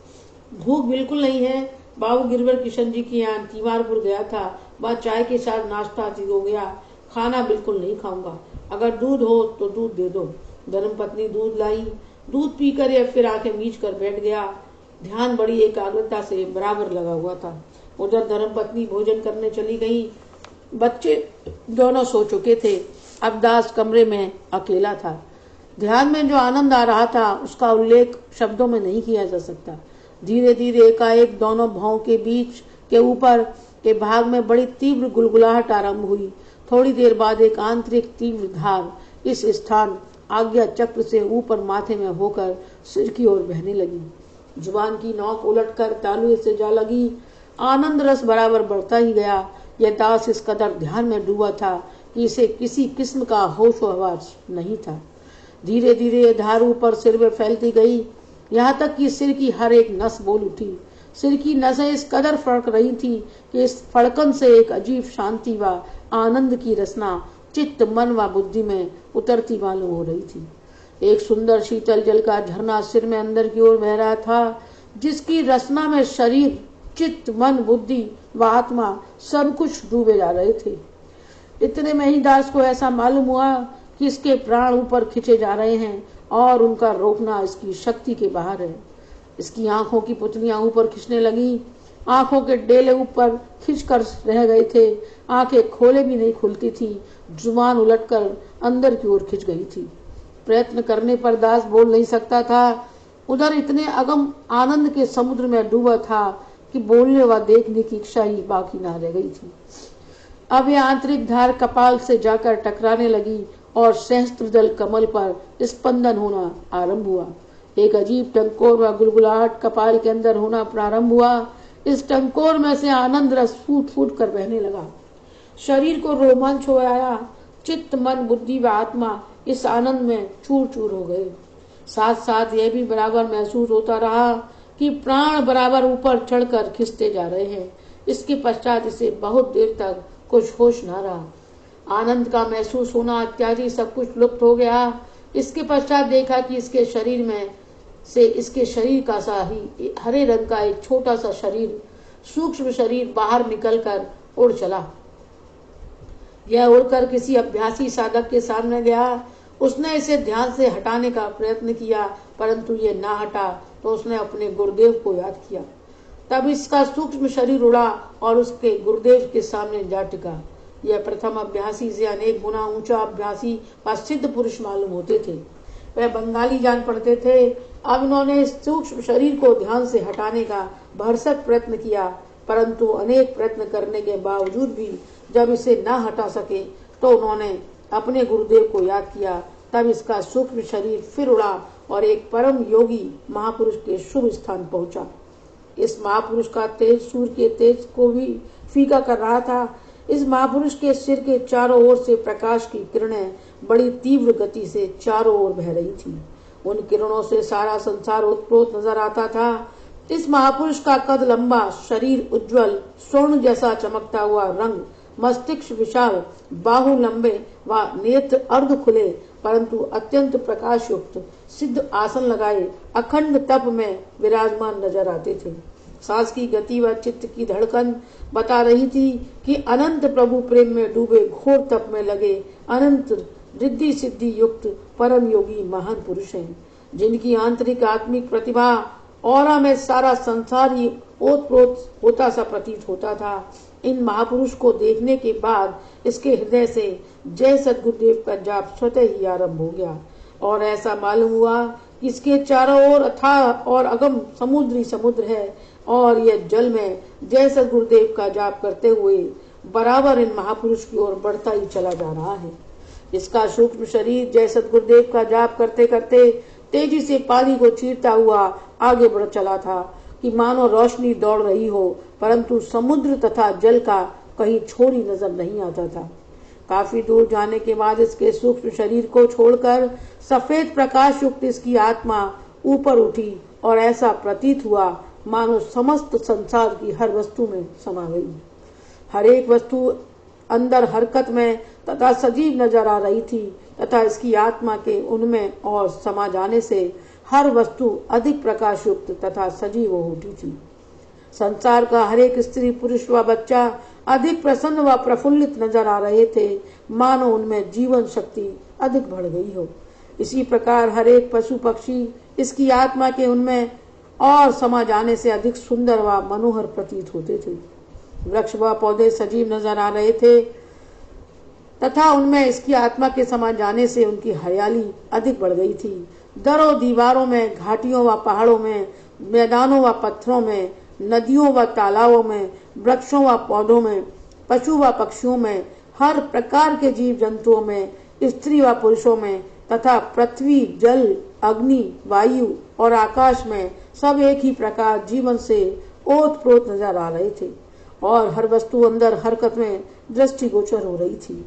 भूख बिल्कुल नहीं है, बाबू गिरवर किशन जी की यहाँ तीमारपुर गया था, वहाँ चाय के साथ नाश्ता हो गया, खाना बिल्कुल नहीं खाऊंगा, अगर दूध हो तो दूध दे दो। धर्मपत्नी दूध लाई, दूध पीकर यह फिर आंखें मीच कर बैठ गया। ध्यान बड़ी एकाग्रता से बराबर लगा हुआ था। उधर धर्मपत्नी भोजन करने चली गई। बच्चे दोनों सो चुके थे। अब दास कमरे में अकेला था। ध्यान में जो आनंद आ रहा था उसका उल्लेख शब्दों में नहीं किया जा सकता। धीरे धीरे एकाएक दोनों भावों के बीच के ऊपर के भाग में बड़ी तीव्र गुलगुलाहट आरंभ हुई। थोड़ी देर बाद एक आंतरिक तीव्र धार इस स्थान आज्ञा चक्र से ऊपर माथे में होकर सिर की ओर बहने लगी। जुबान की नोक उलटकर तालुए से जा लगी। आनंद रस बराबर बढ़ता ही गया। यह दास इस कदर ध्यान में डूबा था कि इसे किसी किस्म का होश व हवास नहीं था। धीरे धीरे यह धार ऊपर सिर में फैलती गई, यहाँ तक कि सिर की हर एक नस बोल उठी। सिर की नसें इस कदर फड़क रही थी कि इस फड़कन से एक अजीब शांति व आनंद की रसना चित्त, मन व बुद्धि में उतरती मालूम हो रही थी। एक सुंदर शीतल जल का झरना सिर में अंदर की ओर बह रहा था, जिसकी रसना में शरीर, चित्त, मन, बुद्धि व आत्मा सब कुछ डूबे जा रहे थे। इतने में ही दास को ऐसा मालूम हुआ कि इसके प्राण ऊपर खींचे जा रहे हैं और उनका रोकना इसकी शक्ति के बाहर है। इसकी आंखों की पुतलियां ऊपर खींचने लगी, आंखों के डेले ऊपर खिंचकर रह गए थे, आंखें खोले भी नहीं खुलती थी, जुबान उलटकर अंदर की ओर खिंच गई थी। प्रयत्न करने पर दास बोल नहीं सकता था। उधर इतने अगम आनंद के समुद्र में डूबा था कि बोलने व देखने की इच्छा ही बाकी ना रह गई थी। अब यह आंतरिक धार कपाल से जाकर टकराने लगी और सहस्त्रदल कमल पर स्पंदन होना आरंभ हुआ। एक अजीब टंकोर व गुलगुलाहट कपाल के अंदर होना प्रारंभ हुआ। इस टंकोर में से आनंद रस फूट फूट कर बहने लगा। शरीर को रोमांच हो आया। चित्त, मन, बुद्धि व आत्मा इस आनंद में चूर चूर हो गए। साथ साथ यह भी बराबर महसूस होता रहा कि प्राण बराबर ऊपर चढ़कर खिंचते जा रहे हैं। इसके पश्चात इसे बहुत देर तक कुछ होश न रहा। आनंद का महसूस होना इत्यादि सब कुछ लुप्त हो गया। इसके पश्चात देखा कि इसके शरीर में से इसके शरीर का सा ही हरे रंग का एक छोटा सा शरीर, सूक्ष्म शरीर बाहर निकलकर उड़ चला। यह उड़कर किसी अभ्यासी साधक के सामने गया। उसने इसे ध्यान से हटाने का प्रयत्न किया, परंतु ये ना हटा तो उसने अपने गुरुदेव को याद किया। तब इसका सूक्ष्म शरीर उड़ा और उसके गुरुदेव के सामने जा टिका। यह प्रथम अभ्यासी से अनेक गुना ऊंचा अभ्यासी व सिद्ध पुरुष मालूम होते थे। वह बंगाली जान पड़ते थे। अब इन्होंने इस सूक्ष्म शरीर को ध्यान से हटाने का भरसक प्रयत्न किया, परंतु अनेक प्रयत्न करने के बावजूद भी जब इसे न हटा सके तो उन्होंने अपने गुरुदेव को याद किया। तब इसका सूक्ष्म शरीर फिर उड़ा और एक परम योगी महापुरुष के शुभ स्थान पहुंचा। इस महापुरुष का तेज सूर्य के तेज को भी फीका कर रहा था। इस महापुरुष के सिर के चारों ओर से प्रकाश की किरणें बड़ी तीव्र गति से चारों ओर बह रही थी। उन किरणों से सारा संसार ओतप्रोत नजर आता था। इस महापुरुष का कद लंबा, शरीर उज्जवल, स्वर्ण जैसा चमकता हुआ रंग, मस्तिष्क विशाल, बाहु लंबे व नेत्र अर्ध खुले परंतु अत्यंत प्रकाश युक्त, सिद्ध आसन लगाए अखंड तप में विराजमान नजर आते थे। सांस की गति व चित्त की धड़कन बता रही थी कि अनंत प्रभु प्रेम में डूबे घोर तप में लगे अनंत रिद्धि सिद्धि युक्त परम योगी महान पुरुष हैं, जिनकी आंतरिक आत्मिक प्रतिभा औरा में सारा संसार ही ओतप्रोत होता सा प्रतीत होता था। इन महापुरुष को देखने के बाद इसके हृदय से जय सद्गुरुदेव का जाप स्वतः ही आरंभ हो गया और ऐसा मालूम हुआ कि इसके चारों ओर अथाह और अगम समुद्री समुद्र है और यह जल में जय सद्गुरुदेव का जाप करते हुए बराबर इन महापुरुष की ओर बढ़ता ही चला जा रहा है। इसका सूक्ष्म शरीर जय सद्गुरुदेव का जाप करते करते तेजी से पानी को चीरता हुआ आगे बढ़ चला था कि मानो रोशनी दौड़ रही हो, परंतु समुद्र तथा जल का कहीं छोर ही नजर नहीं आता था। काफी दूर जाने के बाद इसके सूक्ष्म शरीर को छोड़कर सफेद प्रकाश युक्त इसकी आत्मा ऊपर उठी और ऐसा प्रतीत हुआ मानो समस्त संसार की हर वस्तु में समा गई। हर एक वस्तु अंदर हरकत में तथा सजीव नजर आ रही थी तथा इसकी आत्मा के उनमें और समा जाने से हर वस्तु अधिक प्रकाश युक्त तथा सजीव हो उठी थी। संसार का हर एक स्त्री पुरुष व बच्चा अधिक प्रसन्न व प्रफुल्लित नजर आ रहे थे, मानो उनमें जीवन शक्ति अधिक बढ़ गई हो। इसी प्रकार हर एक पशु पक्षी इसकी आत्मा के उनमें और समा जाने से अधिक सुंदर व मनोहर प्रतीत होते थे। वृक्ष व पौधे सजीव नजर आ रहे थे तथा उनमें इसकी आत्मा के समा जाने से उनकी हरियाली अधिक बढ़ गई थी। दरों दीवारों में, घाटियों व पहाड़ों में, मैदानों व पत्थरों में, नदियों व तालाबों में, वृक्षों व पौधों में, पशु व पक्षियों में, हर प्रकार के जीव जंतुओं में, स्त्री व पुरुषों में तथा पृथ्वी, जल, अग्नि, वायु और आकाश में सब एक ही प्रकार जीवन से ओतप्रोत नजर आ रहे थे और हर वस्तु अंदर हरकत में दृष्टिगोचर हो रही थी।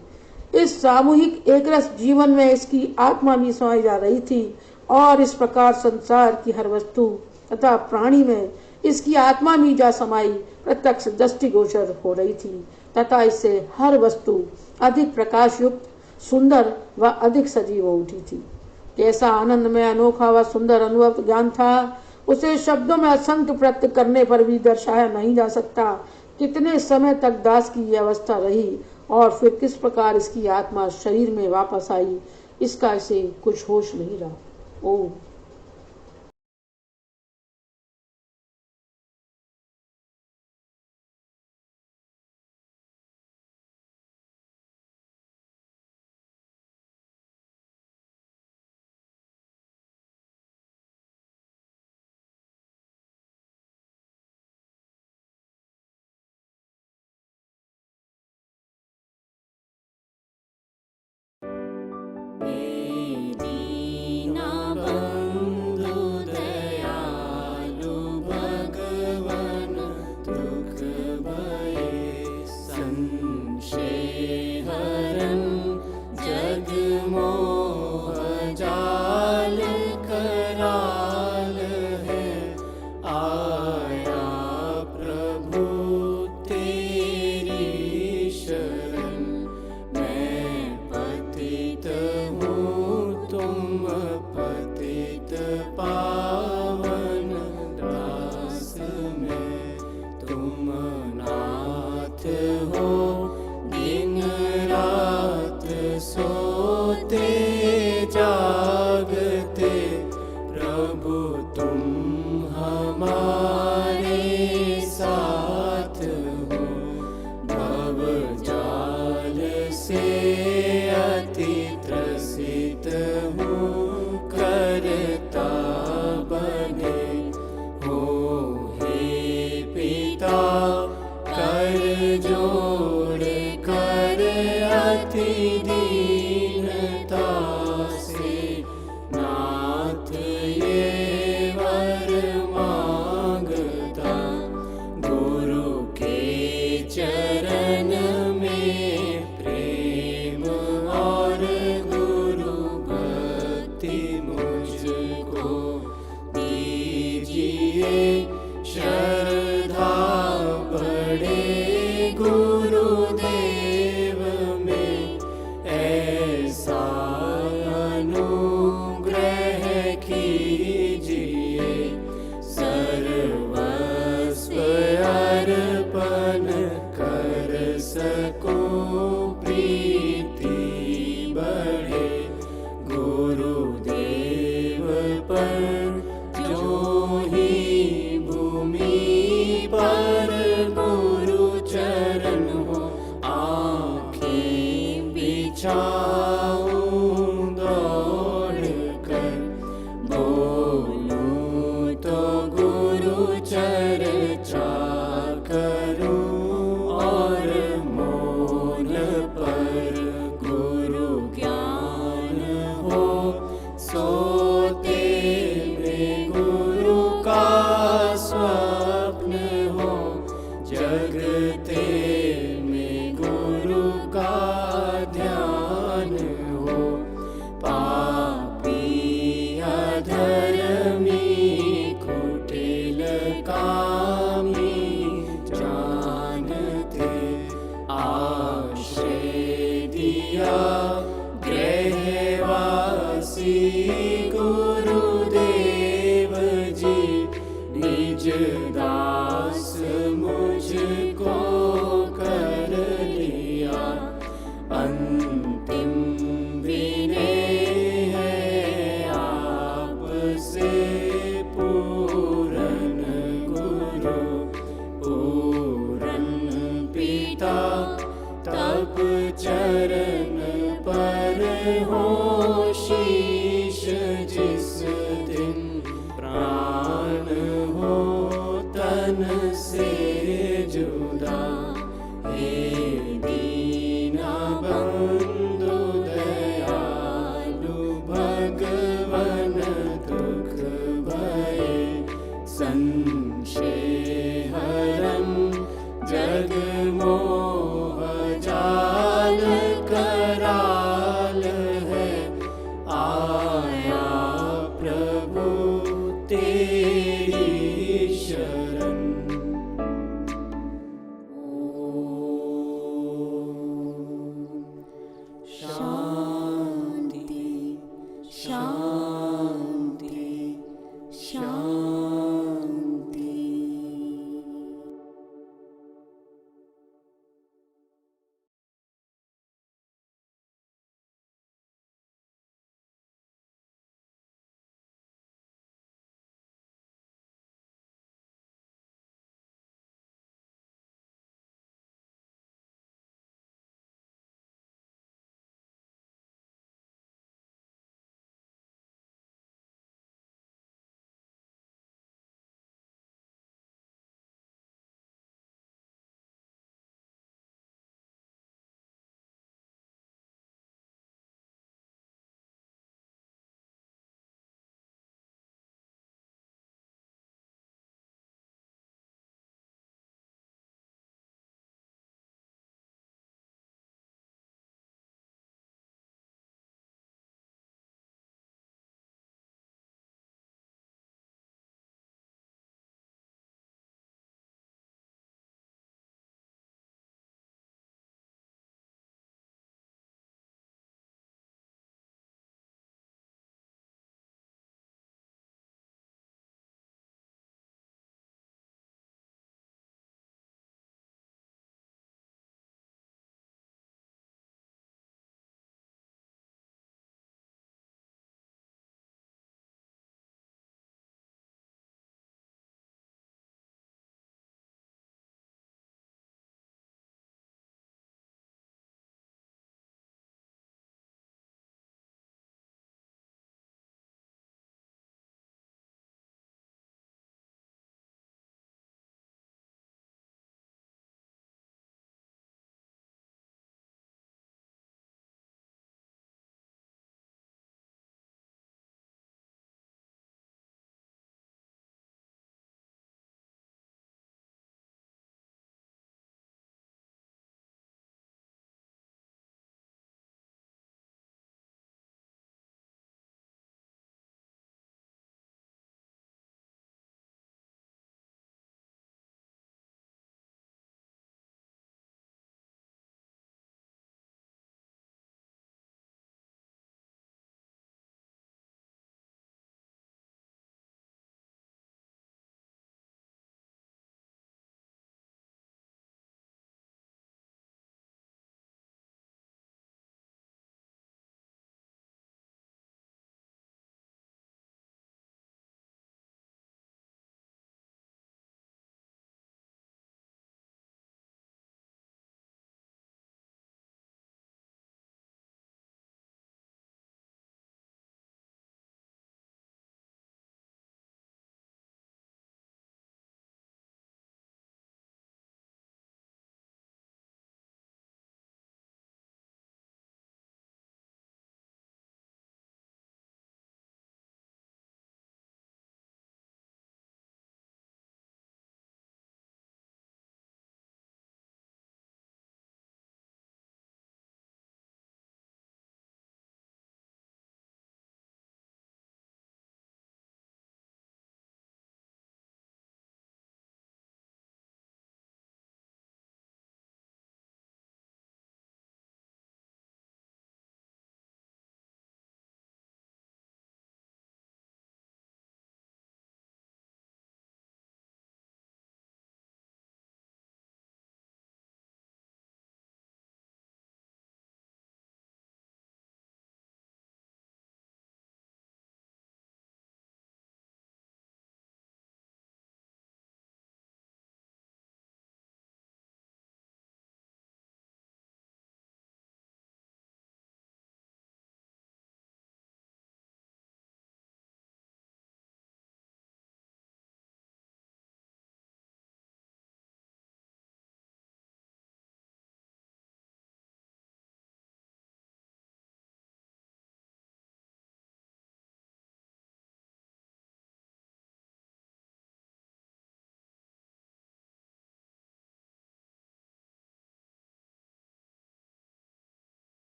इस सामूहिक एकरस जीवन में इसकी आत्मा भी समाई जा रही थी और इस प्रकार संसार की हर वस्तु तथा प्राणी में इसकी आत्मा भी जा समाई प्रत्यक्ष दृष्टिगोचर हो रही थी तथा इससे हर वस्तु अधिक प्रकाश युक्त, सुंदर व अधिक सजीव हो उठी थी। कैसा आनंद में अनोखा व सुंदर अनुभव ज्ञान था, उसे शब्दों में असंख्य प्रत्यक्ष करने पर भी दर्शाया नहीं जा सकता। कितने समय तक दास की यह अवस्था रही और फिर किस प्रकार इसकी आत्मा शरीर में वापस आई, इसका इसे कुछ होश नहीं रहा। ओम। तप चरण पर हो